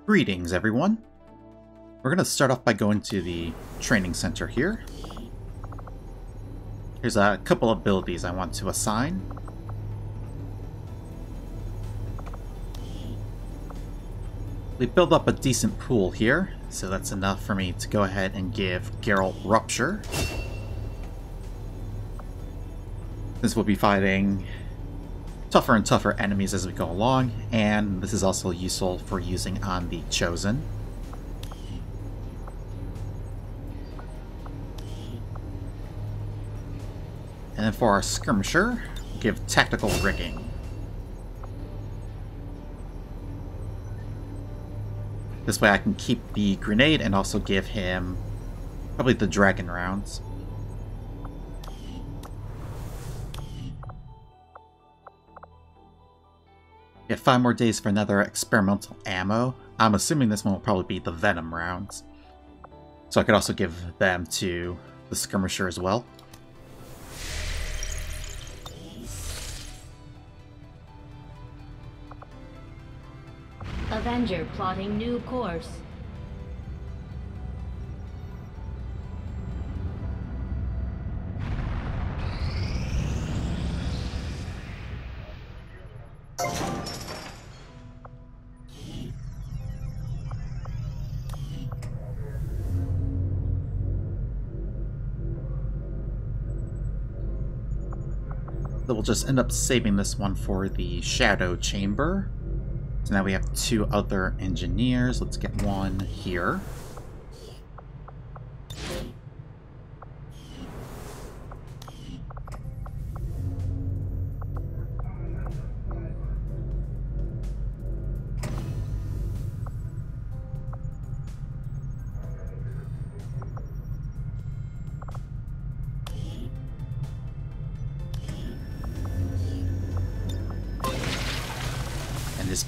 Greetings, everyone. We're going to start off by going to the training center here. Here's a couple of abilities I want to assign. We built up a decent pool here, so that's enough for me to go ahead and give Geralt Rupture. Since we'll be fighting tougher and tougher enemies as we go along, and this is also useful for using on the Chosen. And then for our Skirmisher, give Tactical Rigging. This way I can keep the grenade and also give him probably the dragon rounds. We have 5 more days for another experimental ammo. I'm assuming this one will probably be the Venom rounds. So I could also give them to the Skirmisher as well. Avenger plotting new course. So we'll just end up saving this one for the Shadow Chamber. So now we have 2 other engineers. Let's get one here.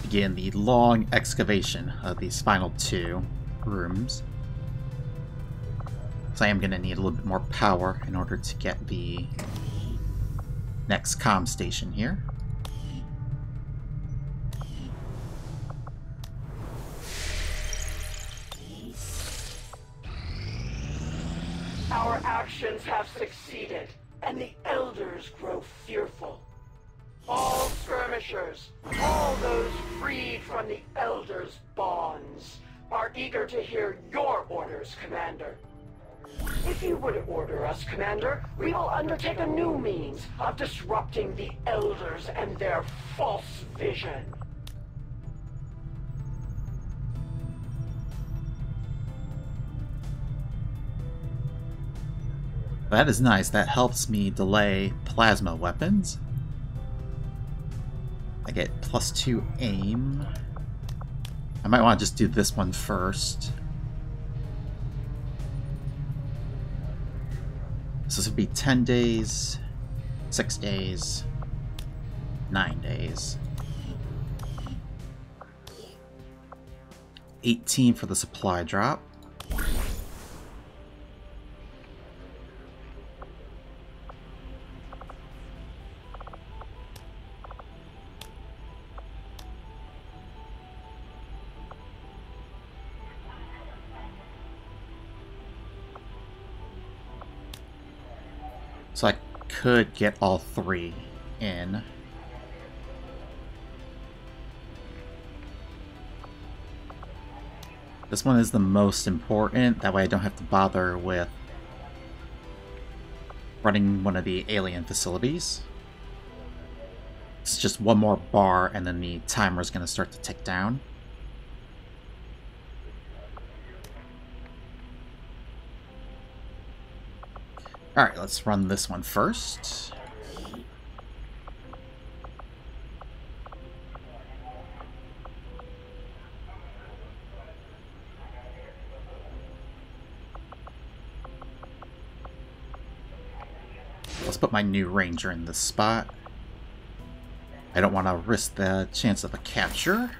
Begin the long excavation of these final 2 rooms. So I am going to need a little bit more power in order to get the next comm station here. Our actions have succeeded, and the Elders grow fearful. All skirmishers, all those freed from the Elders' bonds, are eager to hear your orders, Commander. If you would order us, Commander, we will undertake a new means of disrupting the Elders and their false vision. That is nice. That helps me delay plasma weapons. I get +2 aim. I might want to just do this one first. So this would be 10 days, 6 days, 9 days. 18 for the supply drop. So I could get all 3 in. This one is the most important, that way I don't have to bother with running one of the alien facilities. It's just one more bar and then the timer is going to start to tick down. Alright, let's run this one first. Let's put my new ranger in this spot. I don't want to risk the chance of a capture.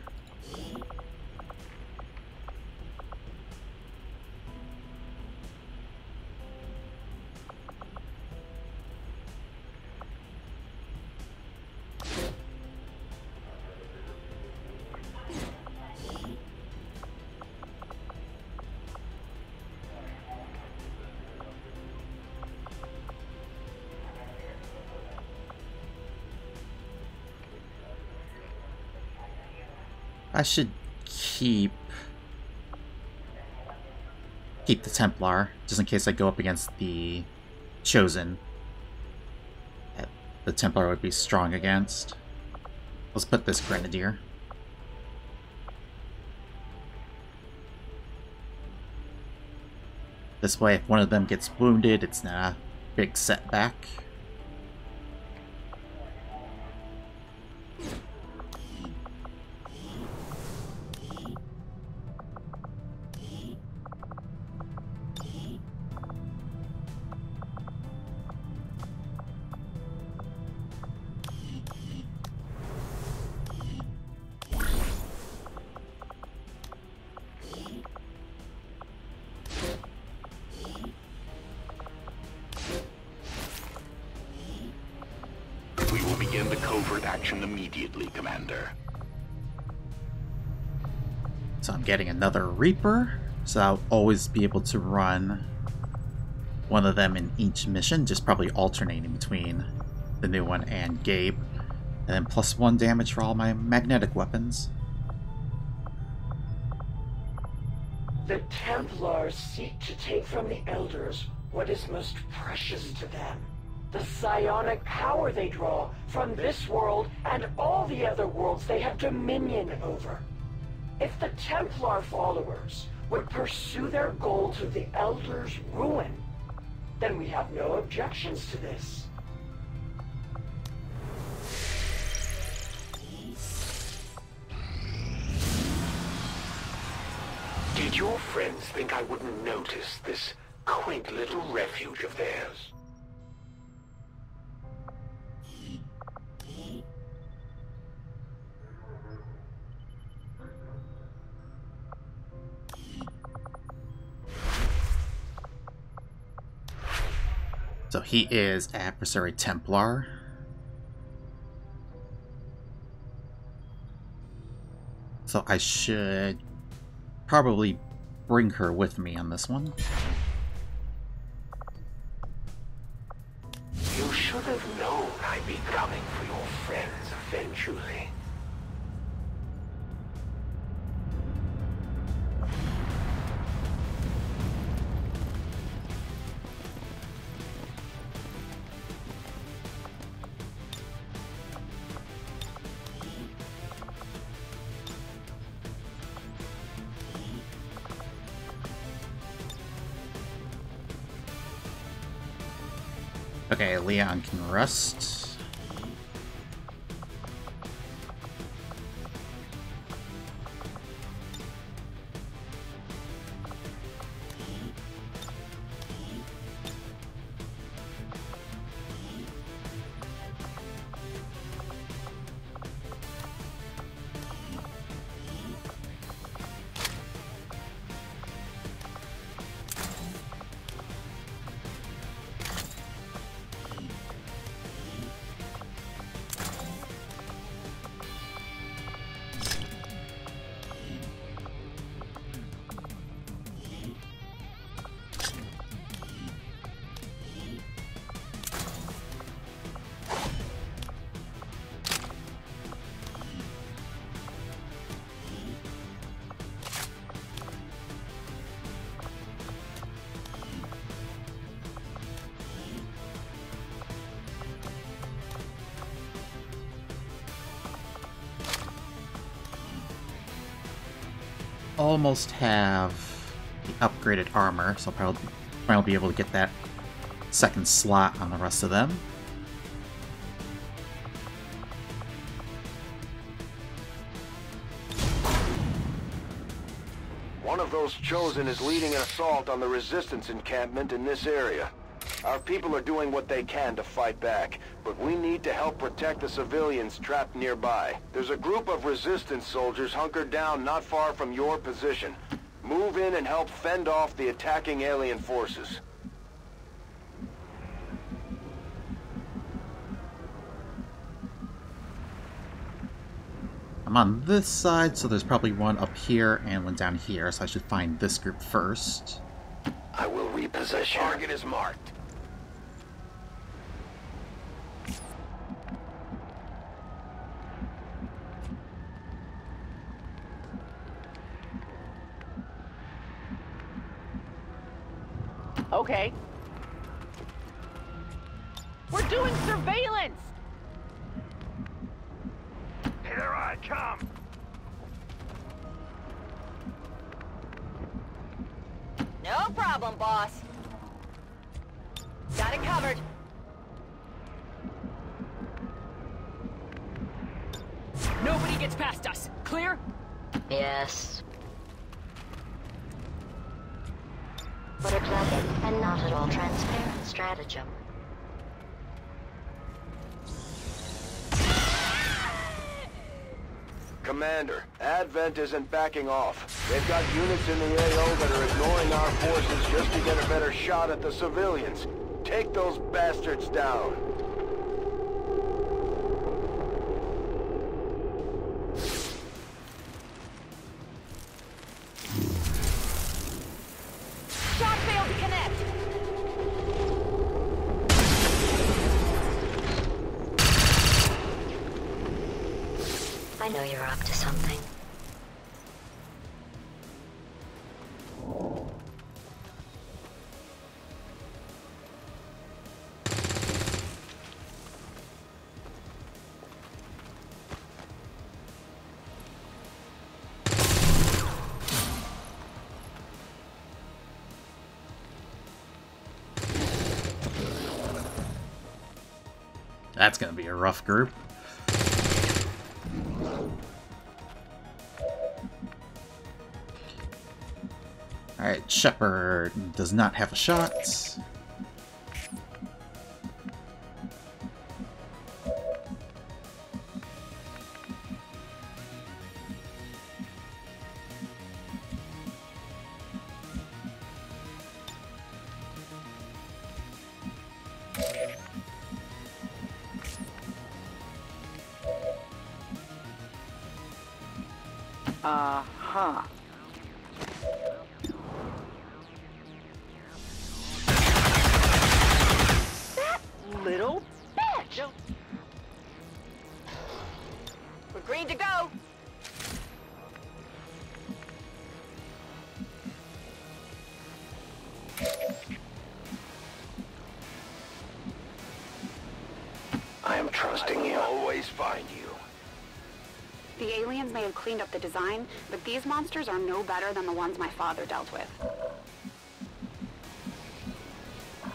I should keep the Templar, just in case I go up against the Chosen. That the Templar would be strong against. Let's put this Grenadier. This way, if one of them gets wounded, it's not a big setback. Begin the covert action immediately, Commander. So I'm getting another Reaper, so I'll always be able to run one of them in each mission, just probably alternating between the new one and Gabe. And then +1 damage for all my magnetic weapons. The Templars seek to take from the Elders what is most precious to them. The psionic power they draw from this world and all the other worlds they have dominion over. If the Templar followers would pursue their goal to the Elders' ruin, then we have no objections to this. Did your friends think I wouldn't notice this quaint little refuge of theirs? So he is Adversary Templar. So I should probably bring her with me on this one. You should have known I'd be coming for your friends eventually. Okay, Leon can rest. Almost have the upgraded armor, so I'll probably be able to get that second slot on the rest of them. One of those Chosen is leading an assault on the Resistance encampment in this area. Our people are doing what they can to fight back, but we need to help protect the civilians trapped nearby. There's a group of Resistance soldiers hunkered down not far from your position. Move in and help fend off the attacking alien forces. I'm on this side, so there's probably one up here and one down here, so I should find this group first. I will reposition. Target is marked. Okay. We're doing surveillance! Here I come! No problem, boss. Got it covered. Nobody gets past us. Clear? Yes. But a clever and not at all transparent stratagem. Commander, Advent isn't backing off. They've got units in the AO that are ignoring our forces just to get a better shot at the civilians. Take those bastards down. Shot failed to connect. I know you're up to something. That's gonna be a rough group. Alright, Shepard does not have a shot. Uh-huh. That little bitch! We're green to go. I am trusting you. Always find you. The aliens may have cleaned up the design, but these monsters are no better than the ones my father dealt with.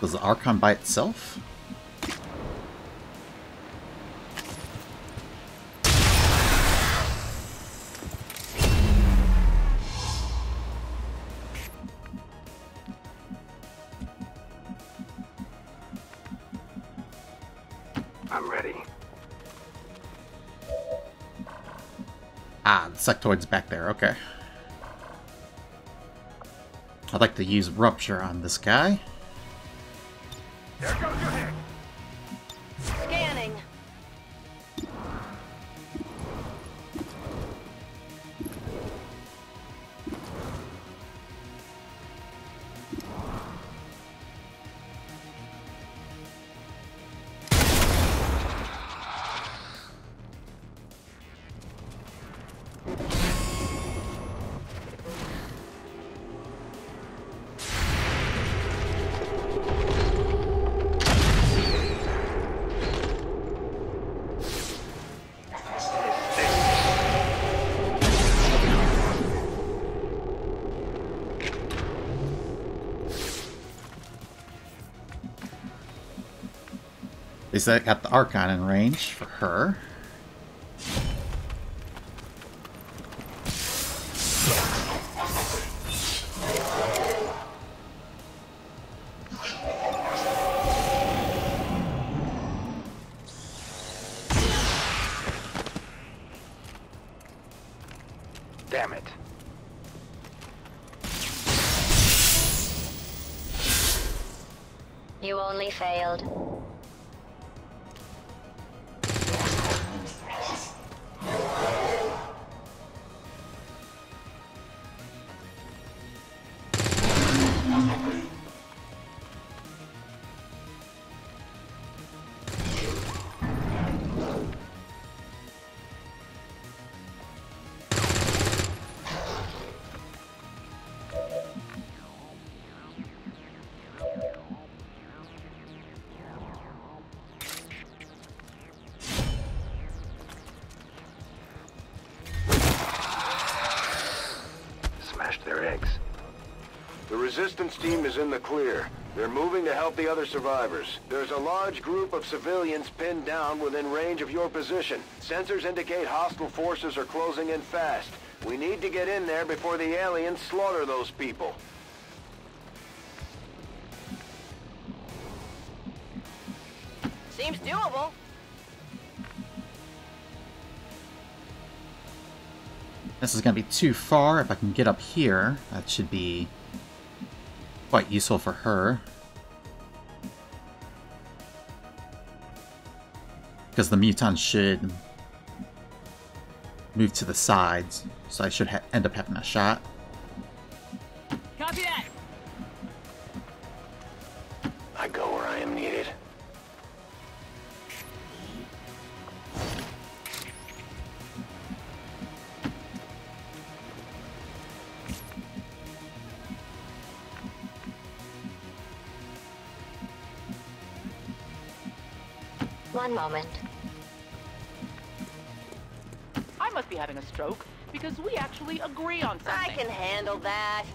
Does the Archon by itself? I'm ready. Ah, the sectoid's back there, okay. I'd like to use Rupture on this guy. There goes your head. Scanning. They said I got the Archon in range for her. Damn it. You only failed. Resistance team is in the clear. They're moving to help the other survivors. There's a large group of civilians pinned down within range of your position. Sensors indicate hostile forces are closing in fast. We need to get in there before the aliens slaughter those people. Seems doable. This is going to be too far. If I can get up here, that should be quite useful for her. Because the muton should move to the sides, so I should end up having a shot. Copy that. I go where I am needed. One moment. I must be having a stroke because we actually agree on something. I can handle that.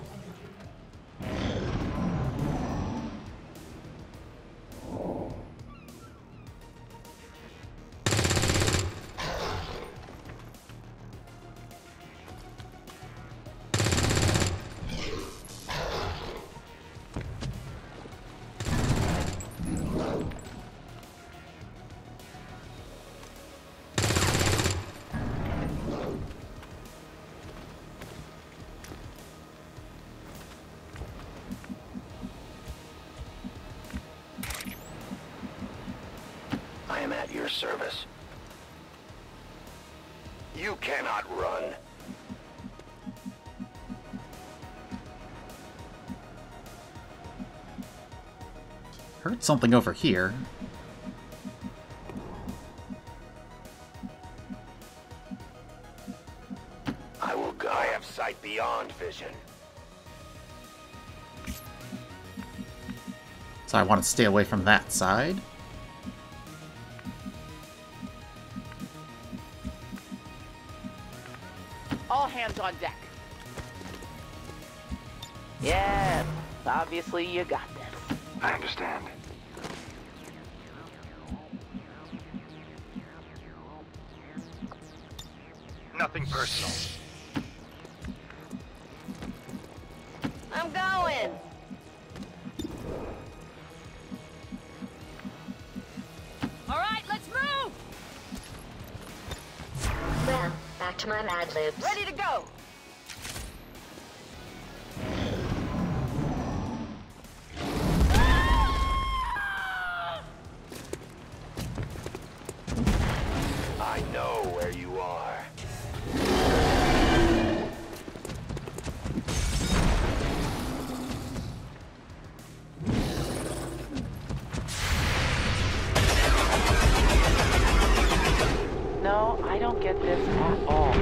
I am at your service. You cannot run. Heard something over here. I will go. I have sight beyond vision. So I want to stay away from that side. All hands on deck. Yes, obviously you got this. I understand. Nothing personal. I'm going. All right, let's move! Well, back to my Mad Libs. Ready to go. I know where you are. No, I don't get this at all.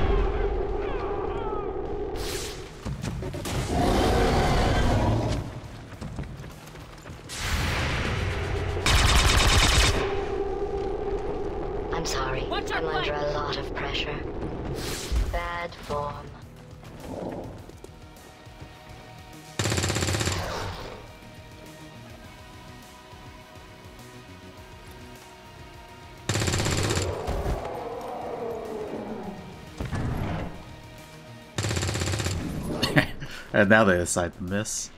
I'm sorry. Watch your I'm under flank. a lot of pressure. Bad form. And now they decide to miss.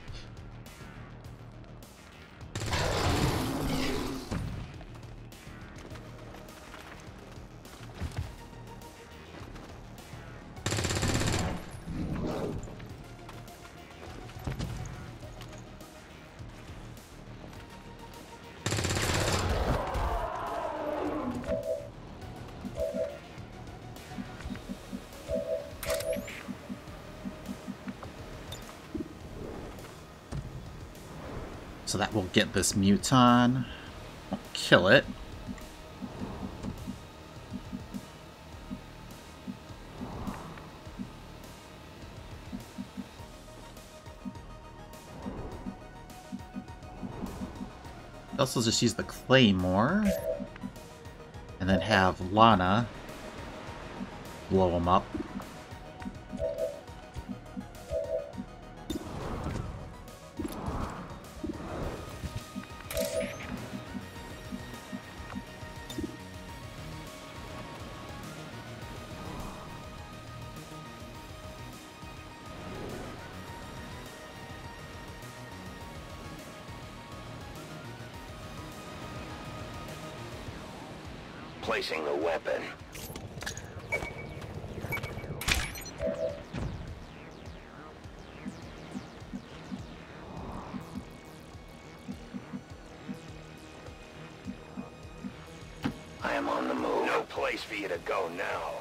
So that will get this muton. I'll kill it. I'll also just use the claymore. And then have Lana blow him up. replacing the weapon. I am on the move. No place for you to go now.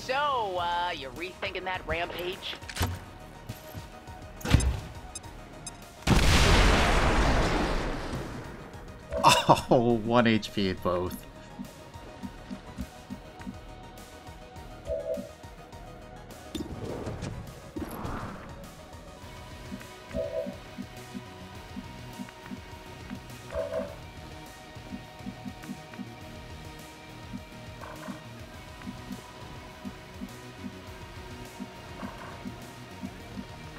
So, you rethinking that rampage? Oh, 1 HP at both.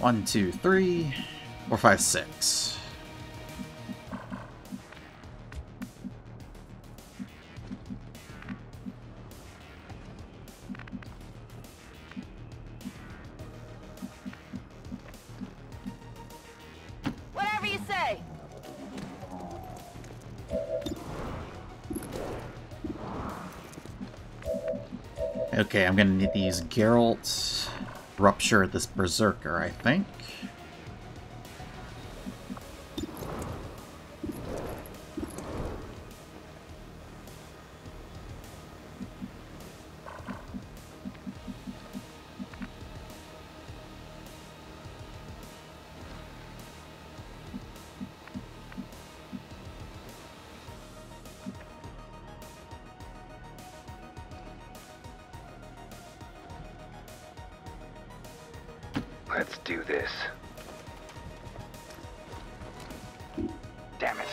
One, two, 3, 4, 5, 6. Whatever you say. Okay, I'm gonna need to use Geralt rupture this berserker, I think. Let's do this. Damn it.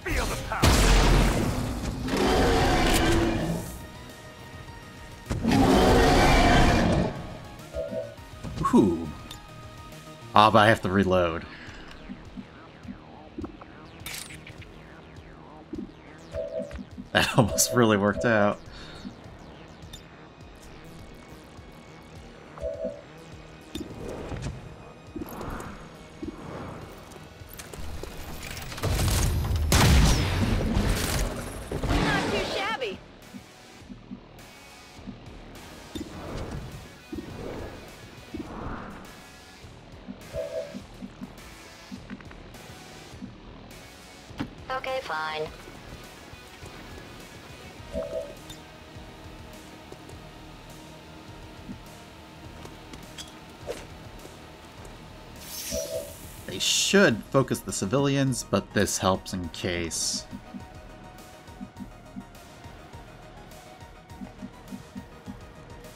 Feel the power. Ooh. Ah, but I have to reload. That almost really worked out. Not too shabby. Okay, fine. They should focus the civilians, but this helps in case.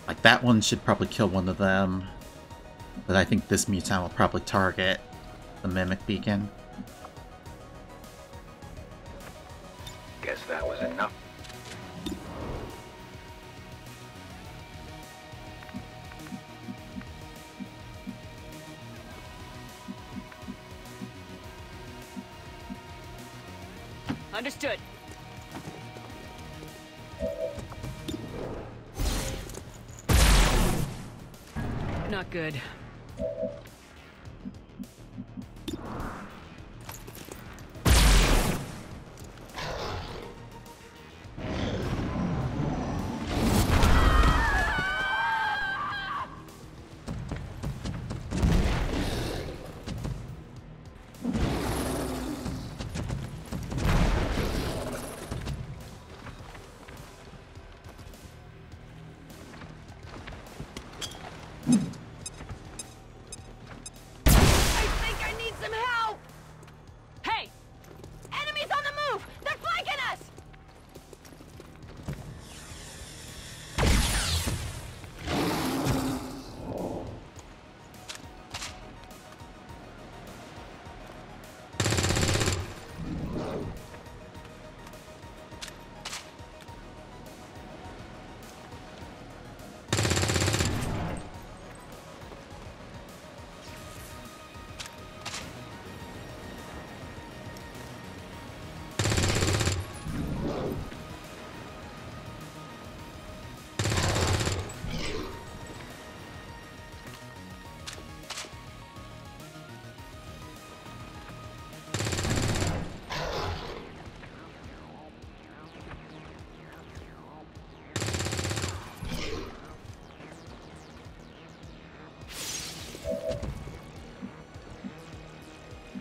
Like, that one should probably kill one of them. But I think this mutant will probably target the Mimic Beacon. Guess that was enough. Understood. Not good.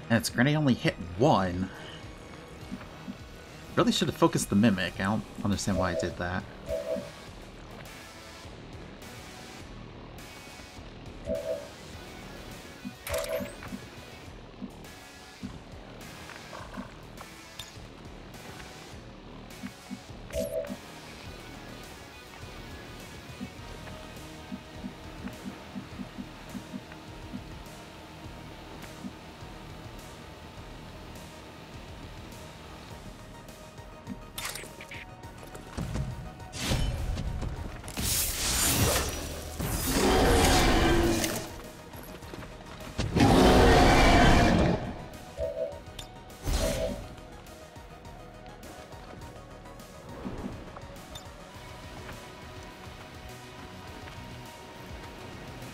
And its grenade only hit one. Really should have focused the Mimic. I don't understand why I did that.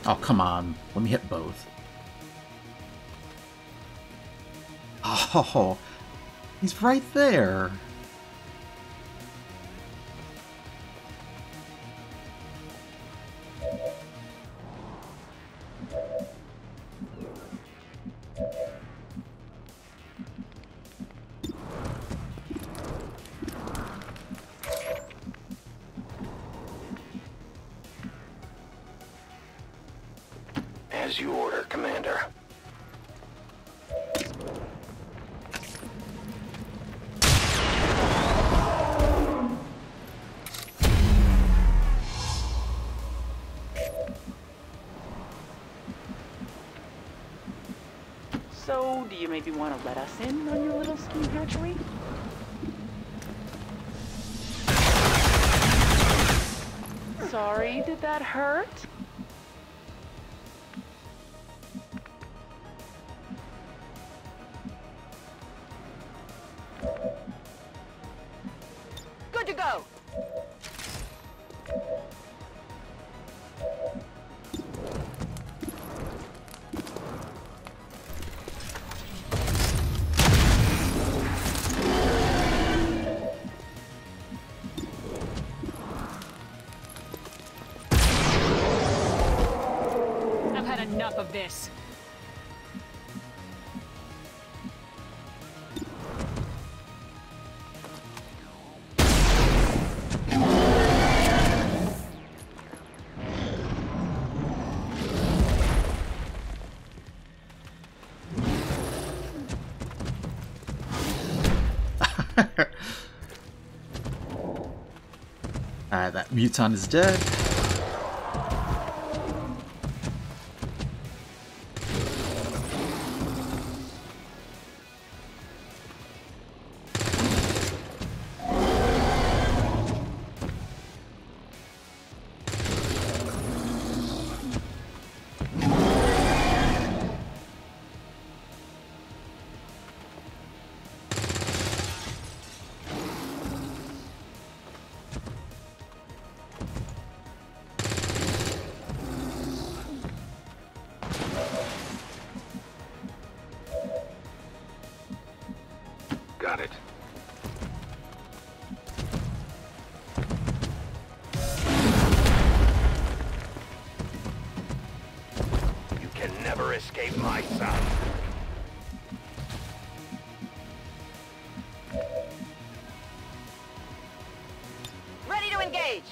Oh, come on. Let me hit both. Oh, he's right there. As you order, Commander. So, do you maybe want to let us in on your little scheme hatchery? Sorry, did that hurt? Good to go. I've had enough of this. That muton is dead. Got it. You can never escape my sight. Ready to engage.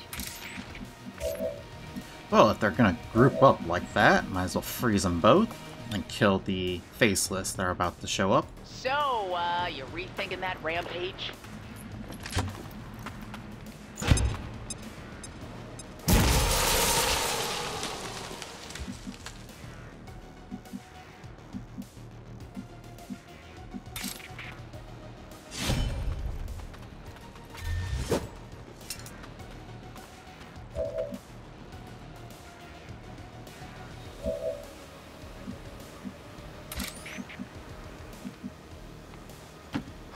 Well, if they're gonna group up like that, might as well freeze them both and kill the faceless that are about to show up. So, you rethinking that rampage?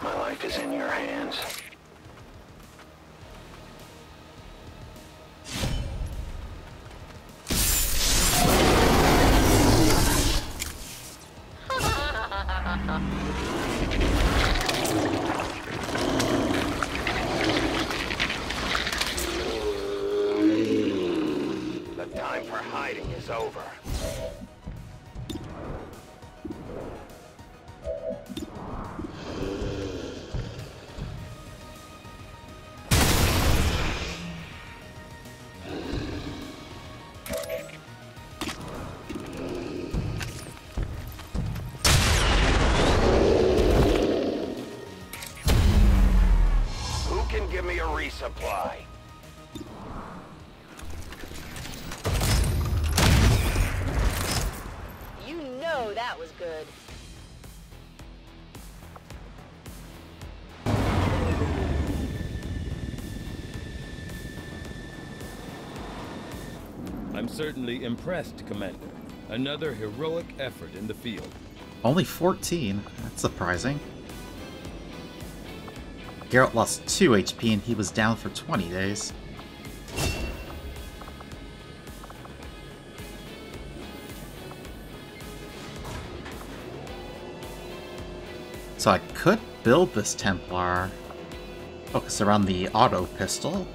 My life is in your hands. The time for hiding is over. That was good. I'm certainly impressed, Commander. Another heroic effort in the field. Only 14? That's surprising. Geralt lost 2 HP and he was down for 20 days. So I could build this Templar, focus around the auto pistol.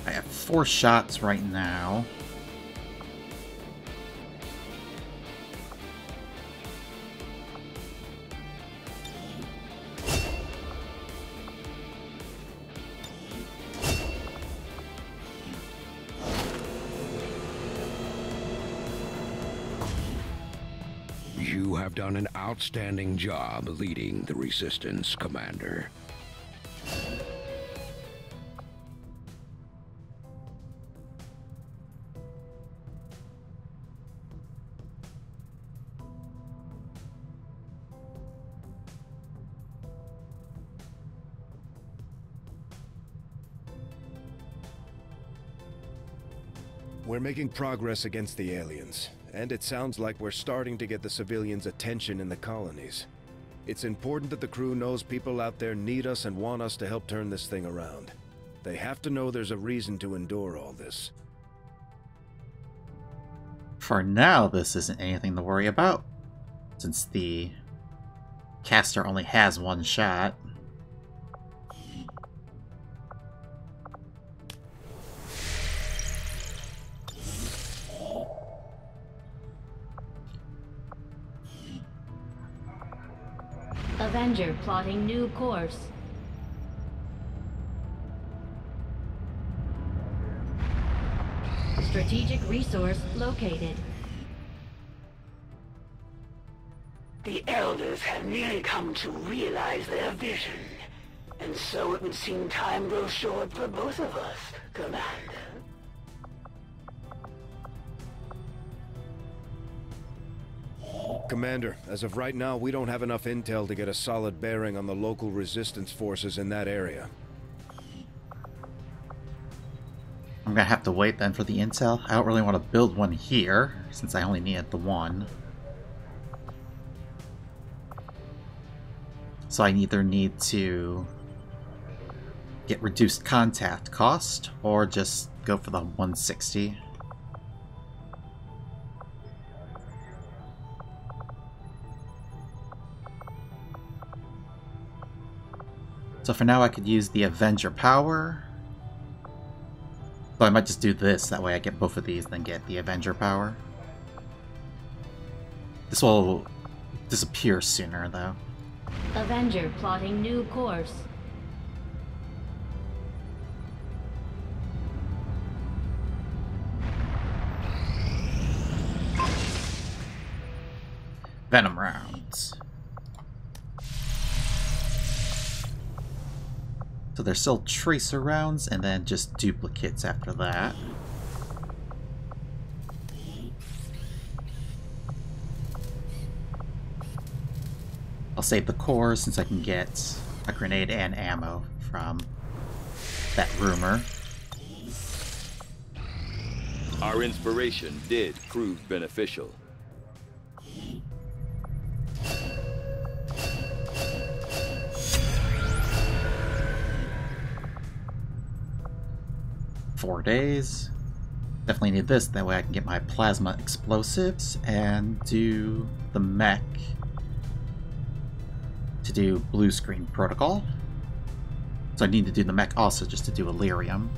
I have 4 shots right now. You have done an outstanding job leading the Resistance, Commander. We're making progress against the aliens, and it sounds like we're starting to get the civilians' attention in the colonies. It's important that the crew knows people out there need us and want us to help turn this thing around. They have to know there's a reason to endure all this. For now, this isn't anything to worry about, since the caster only has 1 shot. Avenger plotting new course. Strategic resource located. The Elders have nearly come to realize their vision. And so it would seem time grows short for both of us, Commander. Commander, as of right now, we don't have enough intel to get a solid bearing on the local resistance forces in that area. I'm gonna have to wait then for the intel. I don't really want to build one here, since I only needed the 1. So I either need to get reduced contact cost, or just go for the 160. So for now I could use the Avenger power. But I might just do this, that way I get both of these, then get the Avenger power. This will disappear sooner, though. Avenger plotting new course. Venom rounds. So there's still tracer rounds, and then just duplicates after that. I'll save the core since I can get a grenade and ammo from that rumor. Our inspiration did prove beneficial. Four days. Definitely need this, that way I can get my plasma explosives and do the mech to do blue screen protocol. So I need to do the mech also just to do Illyrium.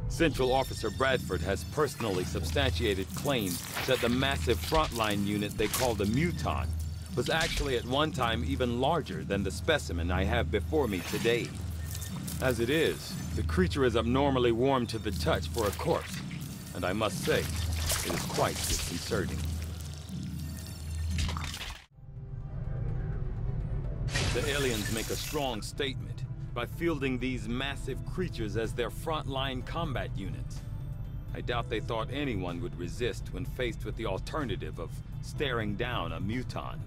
Central Officer Bradford has personally substantiated claims that the massive frontline unit they call the Muton was actually at one time even larger than the specimen I have before me today. As it is, the creature is abnormally warm to the touch for a corpse, and I must say, it is quite disconcerting. The aliens make a strong statement by fielding these massive creatures as their frontline combat units. I doubt they thought anyone would resist when faced with the alternative of staring down a Muton.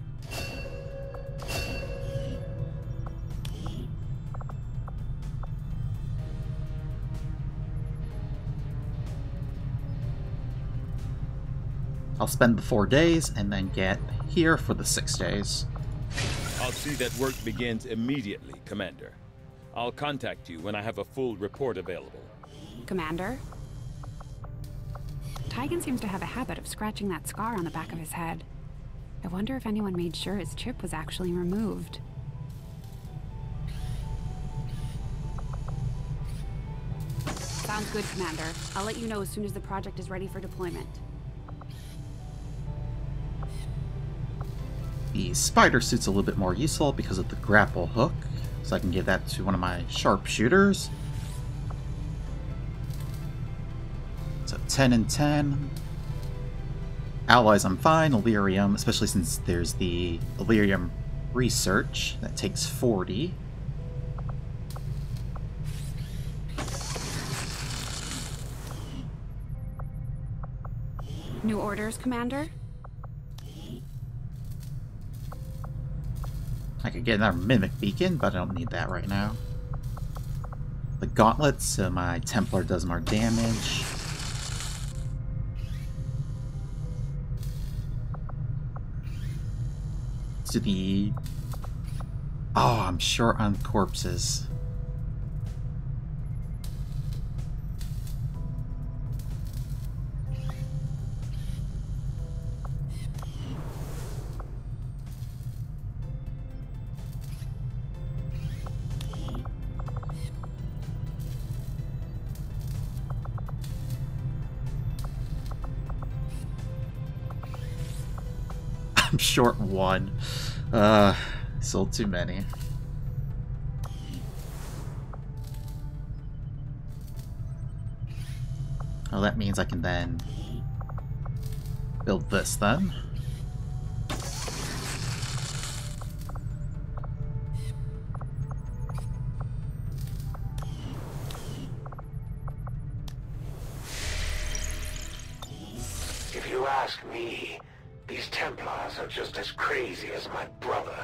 I'll spend the 4 days and then get here for the 6 days. I'll see that work begins immediately, Commander. I'll contact you when I have a full report available. Commander? Tygan seems to have a habit of scratching that scar on the back of his head. I wonder if anyone made sure his chip was actually removed. Sounds good, Commander. I'll let you know as soon as the project is ready for deployment. The spider suit's a little bit more useful because of the grapple hook, so I can give that to one of my sharpshooters. So 10 and 10. Allies I'm fine, Illyrium, especially since there's the Illyrium research, that takes 40. New orders, Commander? I could get another Mimic Beacon, but I don't need that right now. The Gauntlets, so my Templar does more damage. To the... Oh, I'm short on corpses. I'm short one. Sold too many. Oh, that means I can then build this then. If you ask me, these Templars are just as crazy as my brother.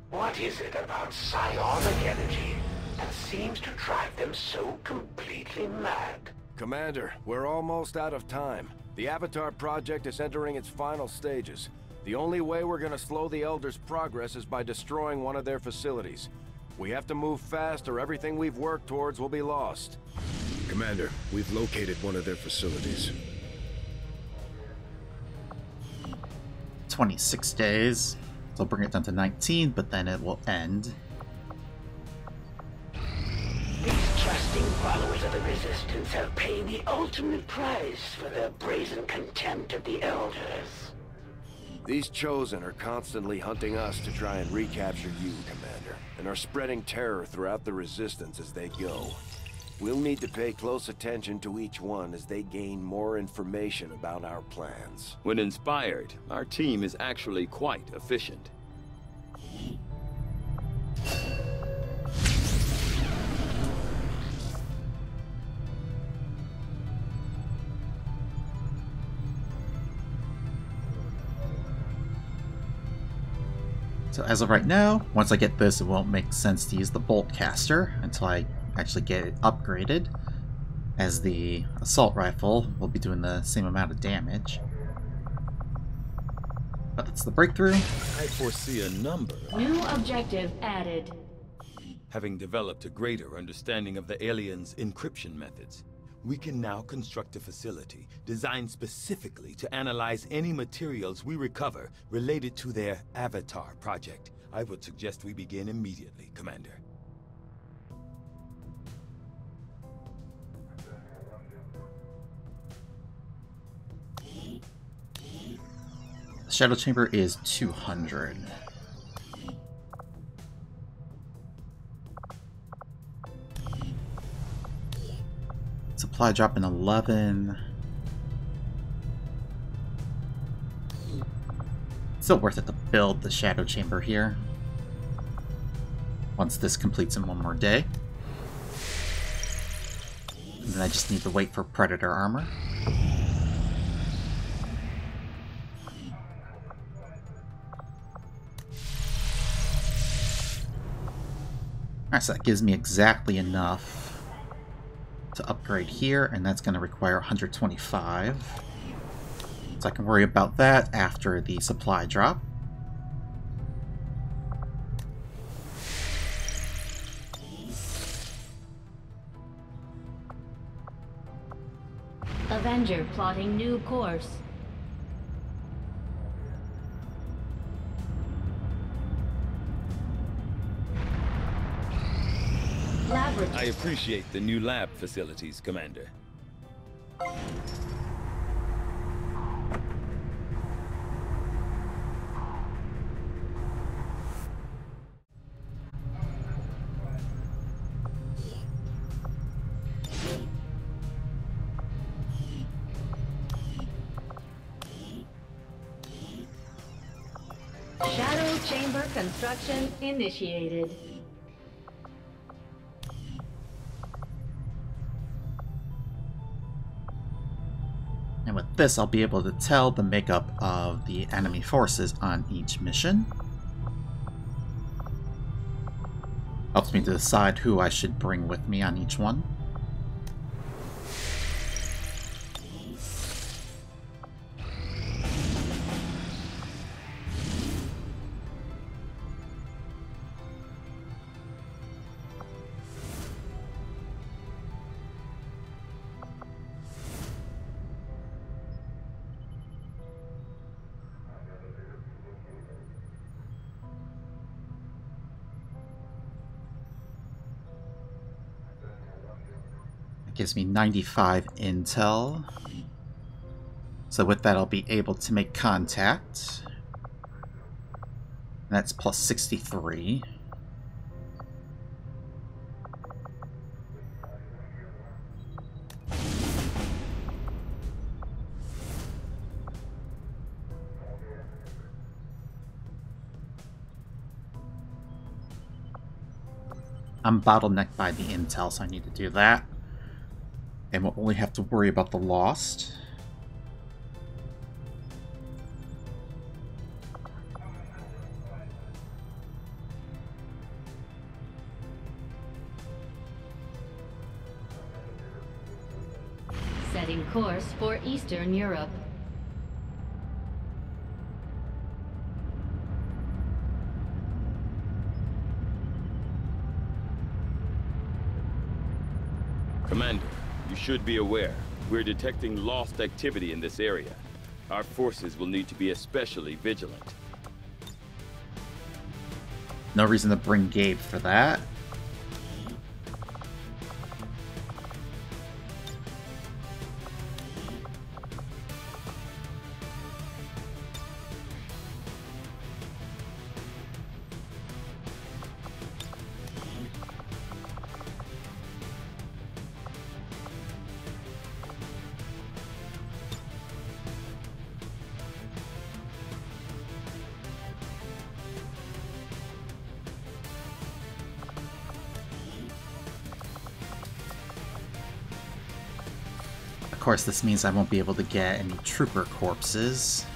What is it about psionic energy that seems to drive them so completely mad? Commander, we're almost out of time. The Avatar project is entering its final stages. The only way we're gonna slow the Elders' progress is by destroying one of their facilities. We have to move fast or everything we've worked towards will be lost. Commander, we've located one of their facilities. 26 days. So I'll bring it down to 19, but then it will end. These trusting followers of the Resistance have paid the ultimate price for their brazen contempt of the Elders. These Chosen are constantly hunting us to try and recapture you, Commander, and are spreading terror throughout the Resistance as they go. We'll need to pay close attention to each one as they gain more information about our plans. When inspired, our team is actually quite efficient. So as of right now, once I get this, it won't make sense to use the bolt caster until I actually get it upgraded, as the assault rifle will be doing the same amount of damage. But it's the breakthrough. I foresee a number. New objective added. Having developed a greater understanding of the aliens' encryption methods, we can now construct a facility designed specifically to analyze any materials we recover related to their Avatar project. I would suggest we begin immediately, Commander. Shadow Chamber is 200. Supply drop in 11. Still worth it to build the Shadow Chamber here. Once this completes in one more day. And then I just need to wait for Predator armor. Alright, so that gives me exactly enough to upgrade here, and that's going to require 125. So I can worry about that after the supply drop. Avenger plotting new course. I appreciate the new lab facilities, Commander. Shadow chamber construction initiated. And with this, I'll be able to tell the makeup of the enemy forces on each mission. Helps me to decide who I should bring with me on each one. Gives me 95 intel. So with that, I'll be able to make contact. And that's plus 63. I'm bottlenecked by the intel, so I need to do that. And we'll only have to worry about the lost. Setting course for Eastern Europe. Commander, you should be aware. We're detecting lost activity in this area. Our forces will need to be especially vigilant. No reason to bring Gabe for that. Of course, this means I won't be able to get any trooper corpses.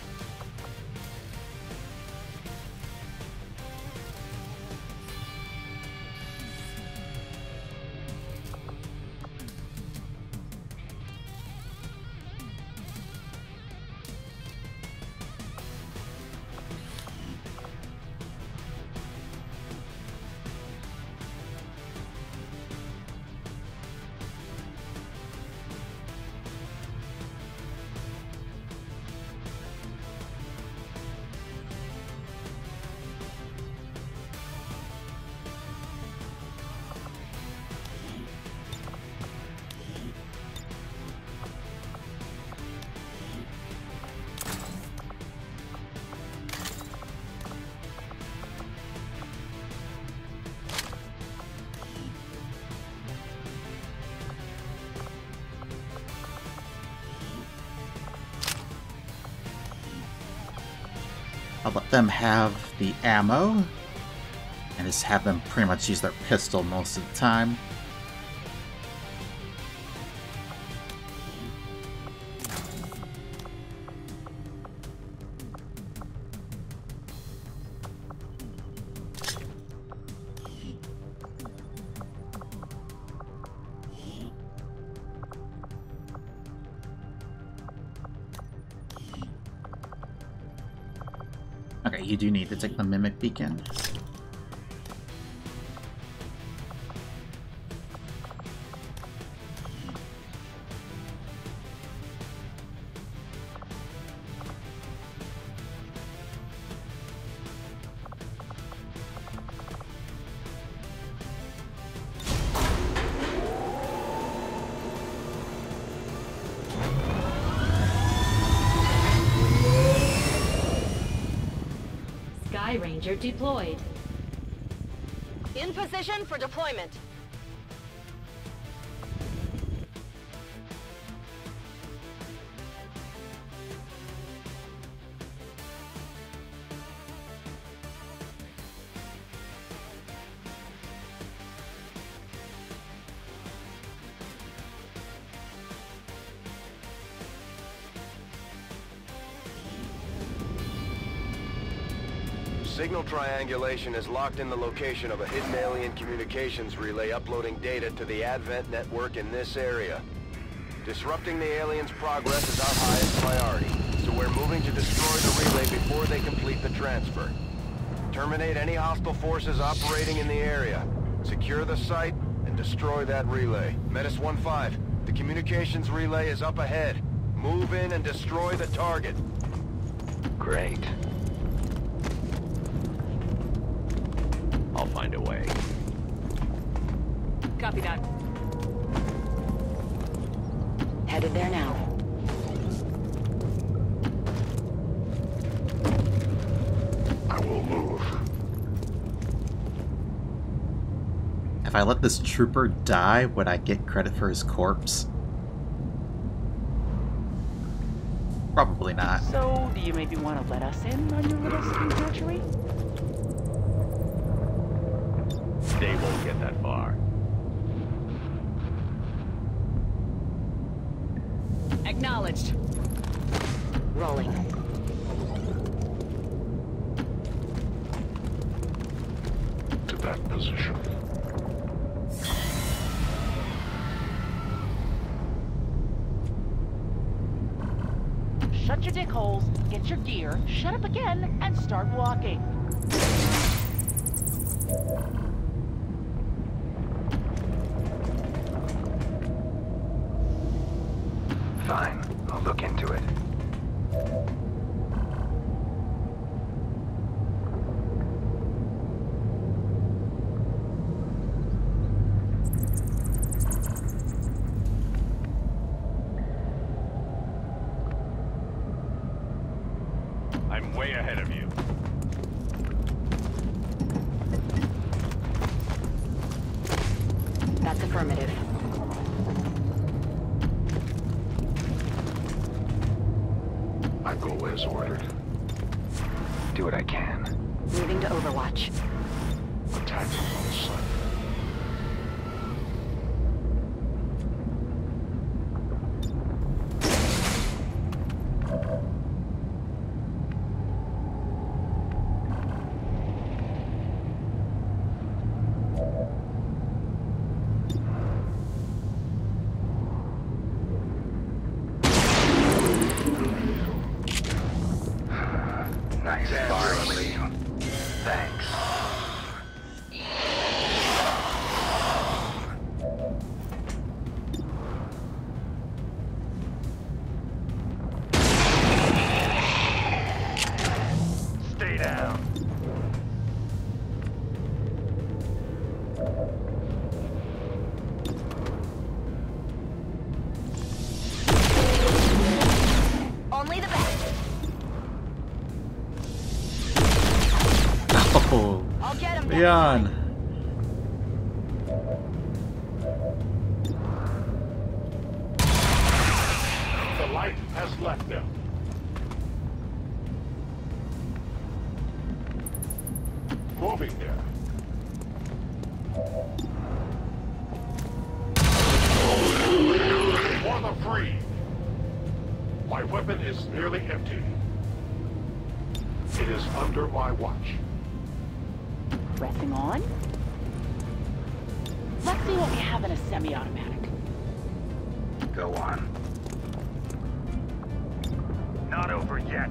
I'll let them have the ammo, and just have them pretty much use their pistol most of the time. Okay, you do need to take the Mimic Beacon. Sky Ranger deployed. In position for deployment. Signal triangulation has locked in the location of a hidden alien communications relay uploading data to the Advent network in this area. Disrupting the aliens' progress is our highest priority, so we're moving to destroy the relay before they complete the transfer. Terminate any hostile forces operating in the area. Secure the site and destroy that relay. Metis 1-5, the communications relay is up ahead. Move in and destroy the target. Great. I'll find a way. Copy that. Headed there now. I will move. If I let this trooper die, would I get credit for his corpse? Probably not. So, do you maybe want to let us in on your little scheme hatchery? They won't get that far. Acknowledged. Rolling. To that position. Shut your dick holes, get your gear, shut up again, and start walking. Fine, I'll look into it. I'm way ahead of you. That's affirmative. I go as ordered. Do what I can. Moving to Overwatch. Attack on sight. Nice barley. Thanks. Stay down. Only the best. Oh, I'll get him. Leon. The light has left them. You're free. My weapon is nearly empty. It is under my watch. Pressing on. Let's see what we have in a semi-automatic. Go on. Not over yet.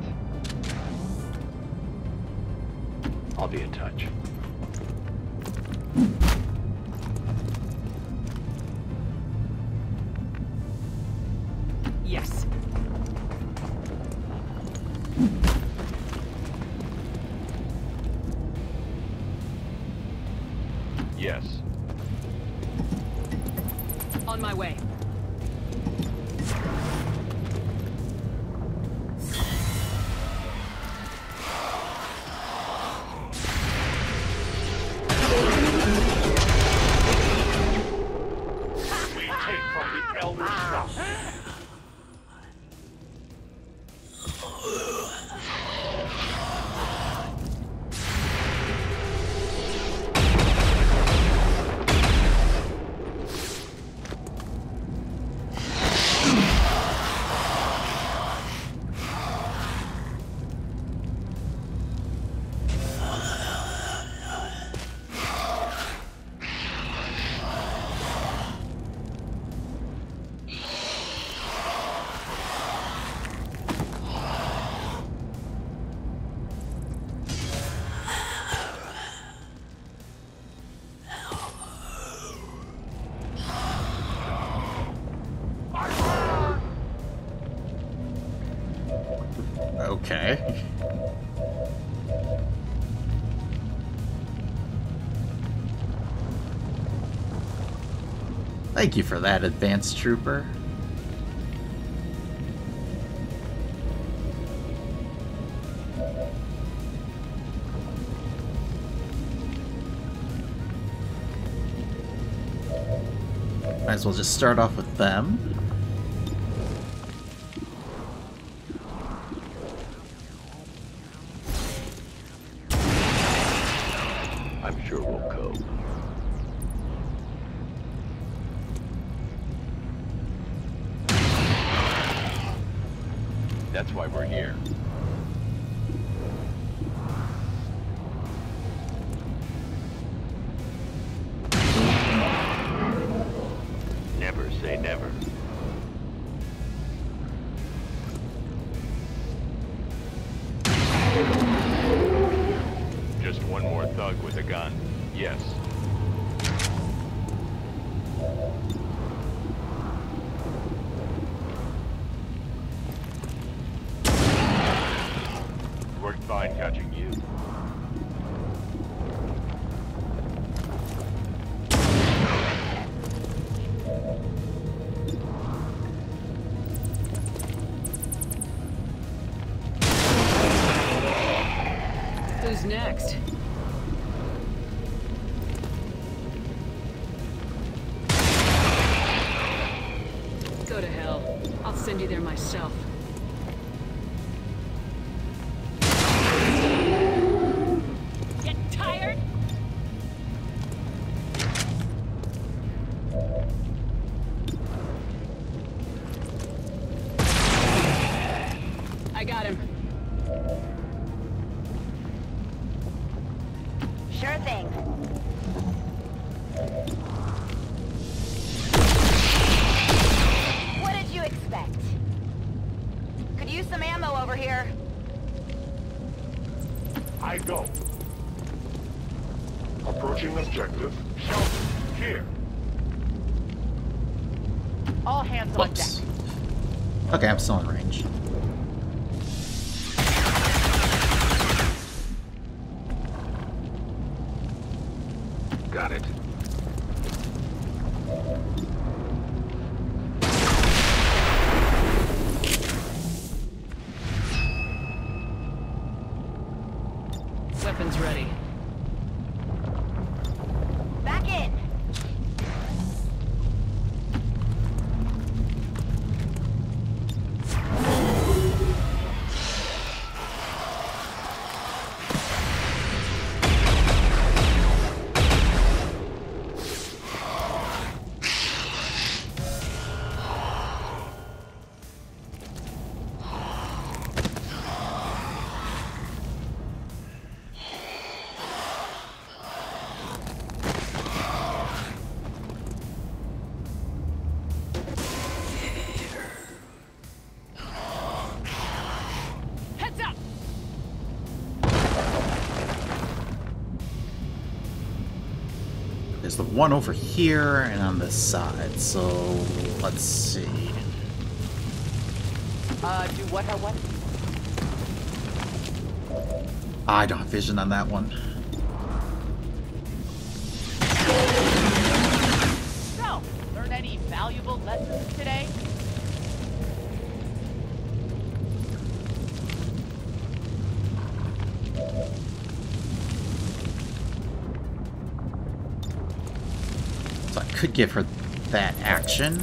I'll be in touch. Yes. Yes. On my way. We take from the Elder stuff. Okay. Thank you for that, advanced trooper. Might as well just start off with them. I'm sure we'll cope. That's why we're here. Never say never. Just one more thug with a gun. Yes. Worked fine catching you. Who's next? Go to hell. I'll send you there myself. Get tired? I got him. Sure thing. What did you expect? Could use some ammo over here. I go. Approaching objective. Shelter. Here. All hands on deck. Whoops. Okay, I'm still in range. Got it. Weapons ready. Back in. there's the one over here and on this side. So let's see. Do what? How what? I don't have vision on that one. So, learn any valuable lessons today? So I could give her that action.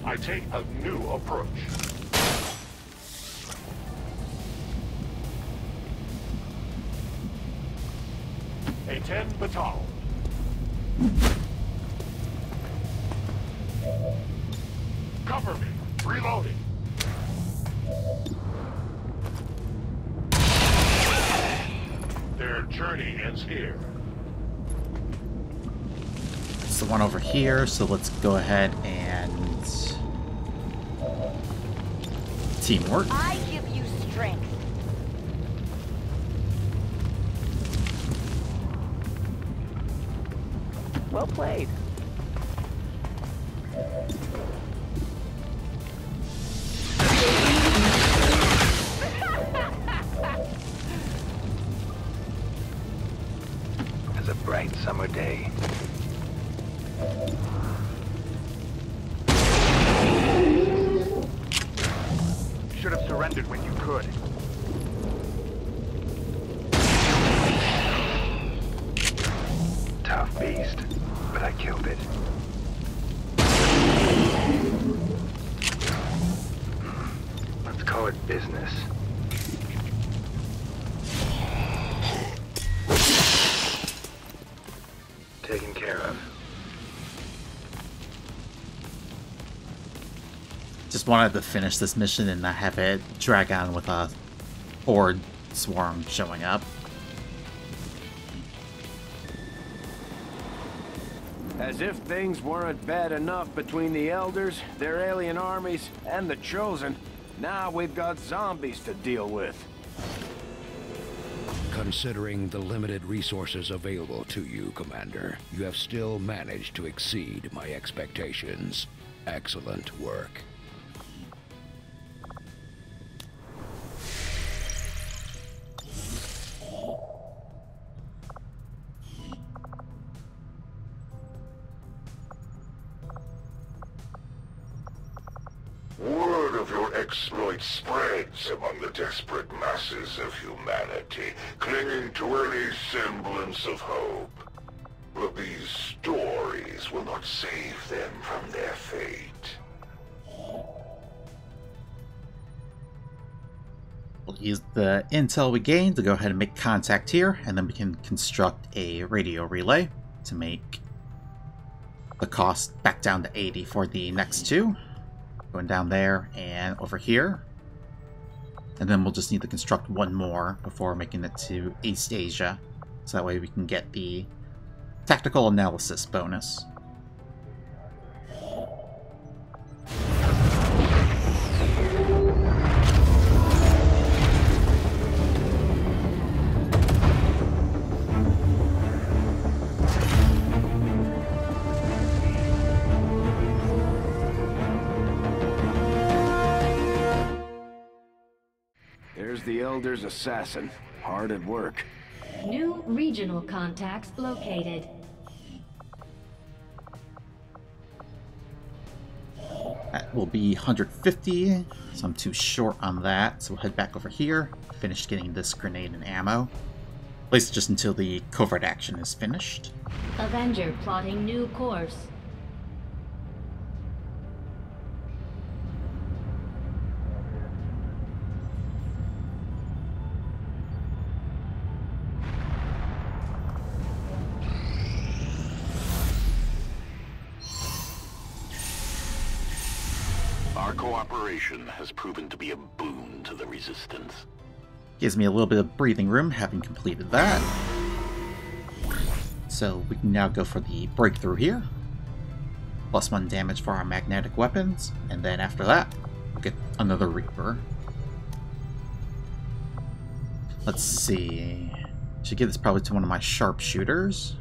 I take a new approach. A 10 batal. Cover me. Reloading. Their journey ends here. It's the one over here, so let's go ahead and teamwork. I give you strength. Well played. It's a bright summer day. Should have surrendered when you could. Tough beast, but I killed it. Let's call it business. Taken care of. Just wanted to finish this mission and not have it drag on with a horde swarm showing up. As if things weren't bad enough between the Elders, their alien armies, and the Chosen, now we've got zombies to deal with. Considering the limited resources available to you, Commander, you have still managed to exceed my expectations. Excellent work. Word of your exploits spreads among the desperate masses of humanity, clinging to any semblance of hope. But these stories will not save them from their fate. We'll use the intel we gained to go ahead and make contact here, and then we can construct a radio relay to make the cost back down to 80 for the next two. Going down there and over here. And then we'll just need to construct one more before making it to East Asia. So that way we can get the tactical analysis bonus. There's the Elder's assassin, hard at work. New regional contacts located. That will be 150, so I'm too short on that. So we'll head back over here, finish getting this grenade and ammo. At least just until the covert action is finished. Avenger plotting new course. Our cooperation has proven to be a boon to the Resistance. Gives me a little bit of breathing room having completed that. So we can now go for the breakthrough here. +1 damage for our magnetic weapons, and then after that, we'll get another Reaper. Let's see. Should give this probably to one of my sharpshooters.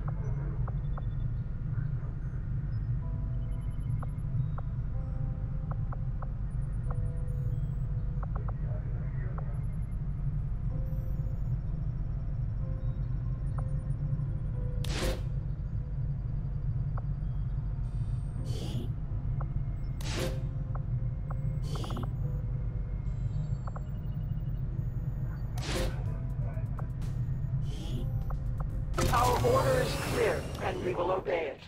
Our order is clear, and we will obey it.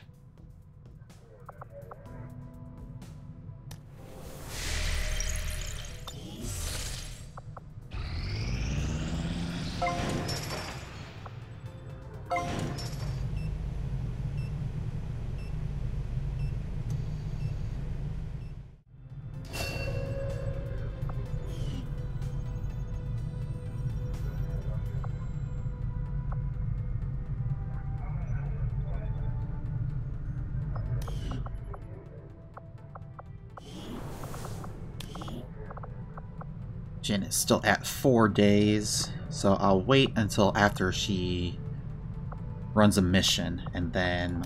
Jin is still at 4 days, so I'll wait until after she runs a mission, and then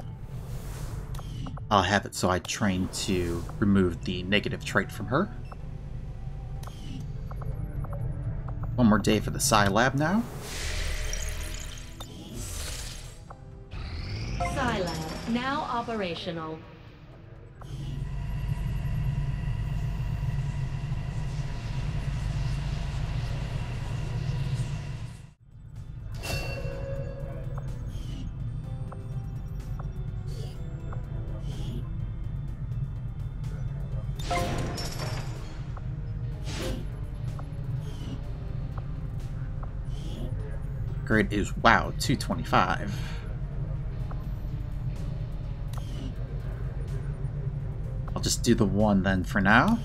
I'll have it so I train to remove the negative trait from her. One more day for the Psi Lab now. Psi Lab, now operational. Grade is, wow, 225. I'll just do the one then for now.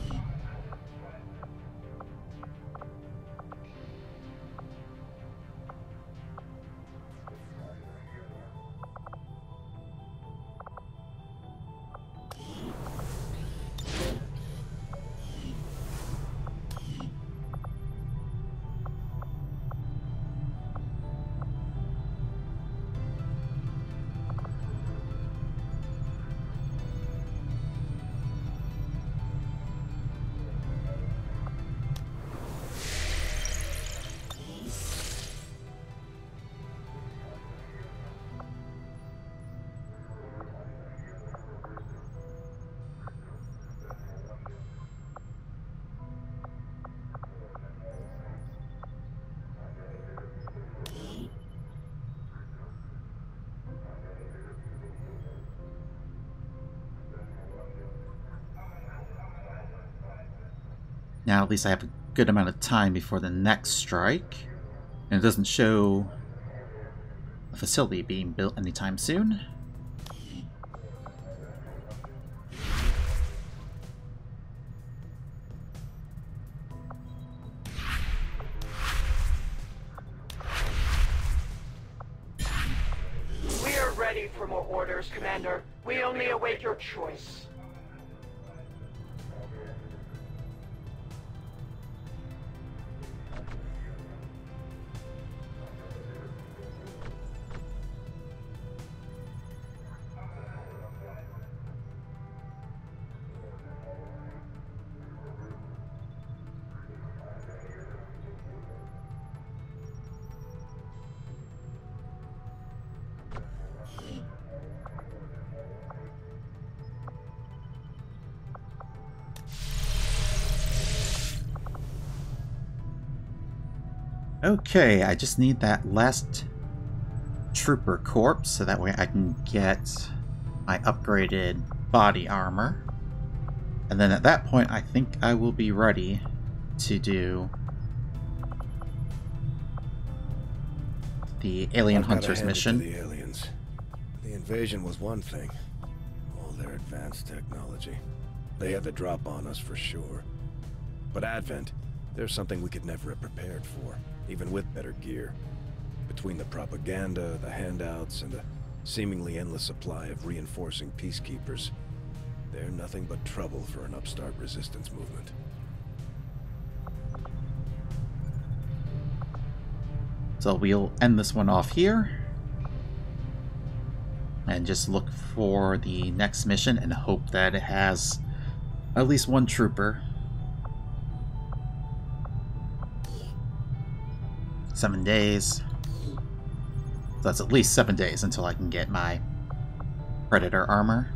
Now at least I have a good amount of time before the next strike. And it doesn't show a facility being built anytime soon. We are ready for more orders, Commander. We only await your choice. Okay, I just need that last trooper corpse so that way I can get my upgraded body armor. And then at that point I think I will be ready to do the Alien Hunters mission. The aliens. The invasion was one thing. All their advanced technology. They had the drop on us for sure. But Advent, there's something we could never have prepared for, even with better gear. Between the propaganda, the handouts, and the seemingly endless supply of reinforcing peacekeepers, they're nothing but trouble for an upstart resistance movement. So we'll end this one off here. And just look for the next mission and hope that it has at least one trooper. 7 days. So that's at least 7 days until I can get my Predator armor.